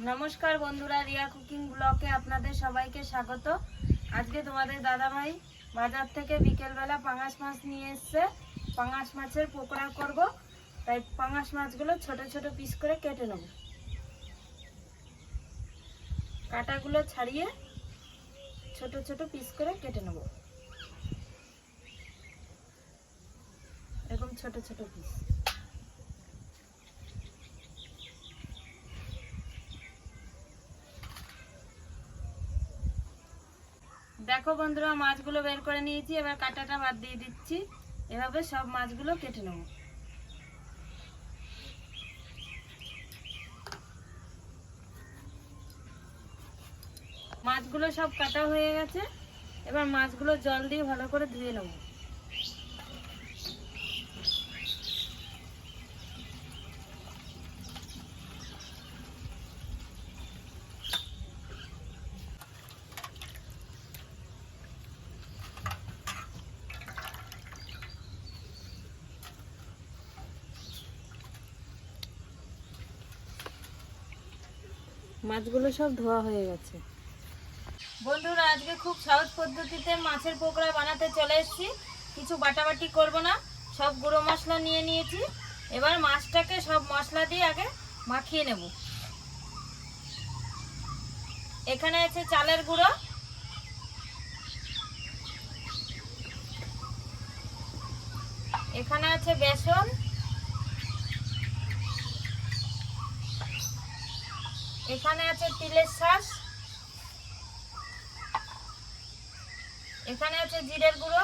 নমস্কার বন্ধুরা, রিয়া কুকিং ব্লগে আপনাদের সবাইকে স্বাগত। আজকে তোমাদের দাদা ভাই বাজার থেকে বিকেলবেলা পাঙাশ মাছ নিয়ে এসছে। পাঙাশ মাছের পকোড়া করব, তাই পাঙাশ মাছগুলো ছোট ছোট পিস করে কেটে নেব। কাঁটাগুলো ছাড়িয়ে ছোট ছোট পিস করে কেটে নেব, এরকম ছোট ছোট পিস। দেখো বন্ধুরা, মাছগুলো বের করে নিয়েছি, এবার কাঁটাটা বাদ দিয়ে দিচ্ছি। এভাবে সব মাছগুলো কেটে নেব। মাছগুলো সব কাটা হয়ে গেছে, এবার মাছগুলো জল দিয়ে ভালো করে ধুয়ে নেব। মাছগুলো সব ধোয়া হয়ে গেছে। বন্ধুরা, আজকে খুব সহজ পদ্ধতিতে মাছের পকোড়া বানাতে চলে এসেছি। কিছু বাটাবাটি করব না, সব গুঁড়ো মশলা নিয়ে নিয়েছি। এবার মাছটাকে সব মশলা দিয়ে আগে মাখিয়ে নেব। এখানে আছে চালের গুঁড়ো, এখানে আছে বেসন, এখানে আছে তিলের শাঁস, এখানে আছে জিরের গুঁড়ো,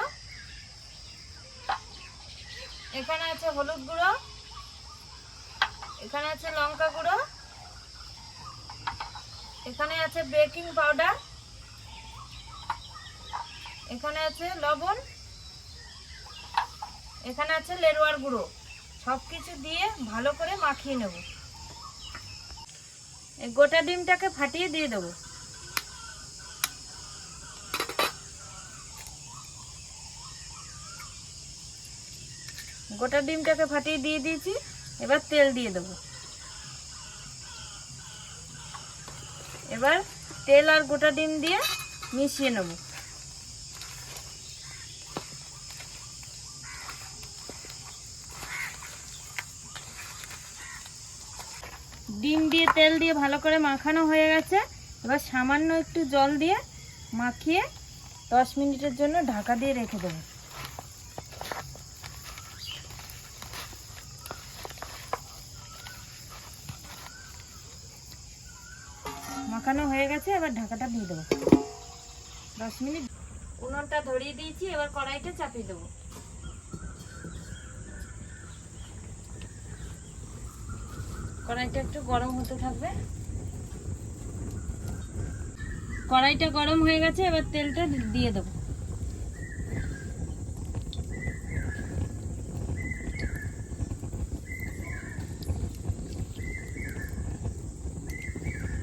এখানে আছে হলুদ গুঁড়ো, এখানে আছে লঙ্কা গুঁড়ো, এখানে আছে বেকিং পাউডার, এখানে আছে লবণ, এখানে আছে লেরোয়ার গুঁড়ো। সবকিছু দিয়ে ভালো করে মাখিয়ে নেব। এই গোটা ডিমটাকে ফাটিয়ে দিয়ে দেবো। গোটা ডিমটাকে ফাটিয়ে দিয়ে দিয়েছি, এবার তেল দিয়ে দেবো। এবার তেল আর গোটা ডিম দিয়ে মিশিয়ে নেব। ডিম দিয়ে তেল দিয়ে ভালো করে মাখানো হয়ে গেছে। এবার সামান্য একটু জল দিয়ে মাখিয়ে 10 মিনিটের জন্য ঢাকা দিয়ে রেখে দেবো। মাখানো হয়ে গেছে, এবার ঢাকাটা দিয়ে দেবো 10 মিনিট। উনুনটা ধরিয়ে দিয়েছি, এবার কড়াইটা চাপিয়ে দেবো। কড়াইটা একটু গরম হতে থাকবে। কড়াইটা গরম হয়ে গেছে, এবার তেলটা দিয়ে দেবো।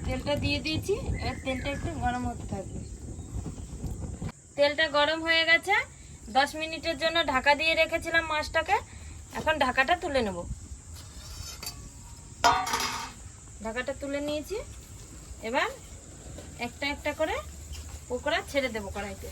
তেলটা দিয়ে দিয়েছি, এবার তেলটা একটু গরম হতে থাকবে। তেলটা গরম হয়ে গেছে, 10 মিনিটের জন্য ঢাকা দিয়ে রেখেছিলাম মাছটাকে। এখন ঢাকাটা তুলে নেব। ঢাকাটা তুলে নিয়েছি, এবার একটা একটা করে পকোড়া ছেড়ে দেবো কড়াইতে।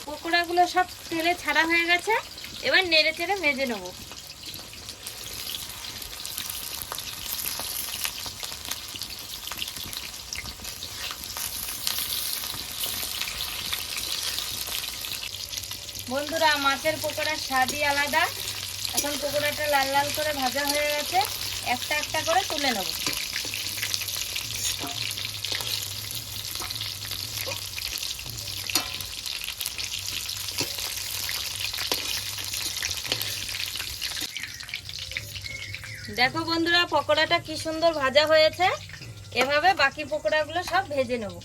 পকোড়াগুলো সব তেলে ছাড়া হয়ে গেছে, এবার নেড়ে চেড়ে ভেজে নেব। বন্ধুরা, মাছের পকোড়ার স্বাদই আলাদা। এখন পকোড়াটা লাল লাল করে ভাজা হয়ে গেছে, একটা একটা করে তুলে নেব। দেখো বন্ধুরা, পকোড়াটা কি সুন্দর ভাজা হয়েছে। এভাবে বাকি পকোড়াগুলো সব ভেজে নেব।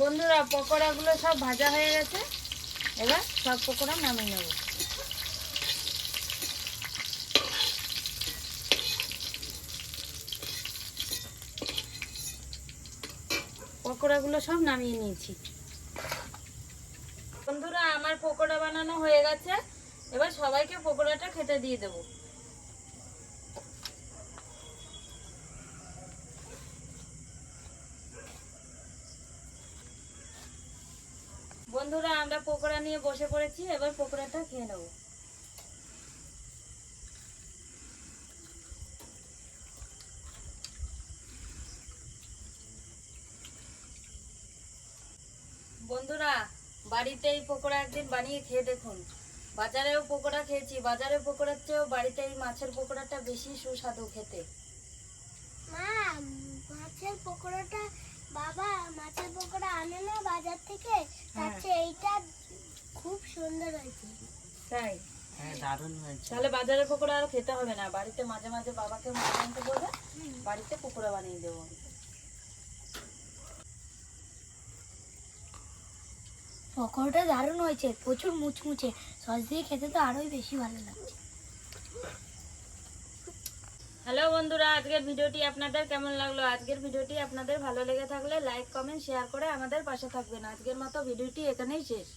বন্ধুরা, পকোড়াগুলো সব ভাজা হয়ে গেছে। এবার সব পকোড়া নামিয়ে নেব। পকোড়াগুলো সব নামিয়ে নিয়েছি। বন্ধুরা, আমার পকোড়া বানানো হয়ে গেছে। এবার সবাইকে পকোড়াটা খেতে দিয়ে দেব। বন্ধুরা, আমরা পকোড়া নিয়ে বসে পড়েছি। এবার পকোড়াটা খেয়ে নেব। বন্ধুরা, বাড়িতে এই পকোড়া একদিন বানিয়ে খেয়ে দেখুন। বাজারেও পকোড়া খেয়েছি, বাজারের পকোড়ার চেয়েও বাড়িতে এই মাছের পকোড়াটা বেশি সুস্বাদু খেতে। মা, মাছের পকোড়াটা বাবা মাছের পকোড়া আনে না বাজার থেকে, তার চেয়ে এইটা খুব সুন্দর হয়েছে। তাই? হ্যাঁ, দারুণ হয়েছে। তাহলে বাজারের পকোড়া আর খেতে হবে না, বাড়িতে মাঝে মাঝে বাবাকে মাছ আনতে বলবে, বাড়িতে পকোড়া বানিয়ে দেবো। পকোড়াটা দারুণ হয়েছে, প্রচুর মুচমুচে, সস দিয়ে খেতে তো আরোই বেশি ভালো লাগছে। হ্যালো বন্ধুরা, আজকের ভিডিওটি আপনাদের কেমন লাগলো? আজকের ভিডিওটি আপনাদের ভালো লেগে থাকলে লাইক, কমেন্ট, শেয়ার করে আমাদের পাশে থাকবেন। আজকের মতো ভিডিওটি এখানেই শেষ।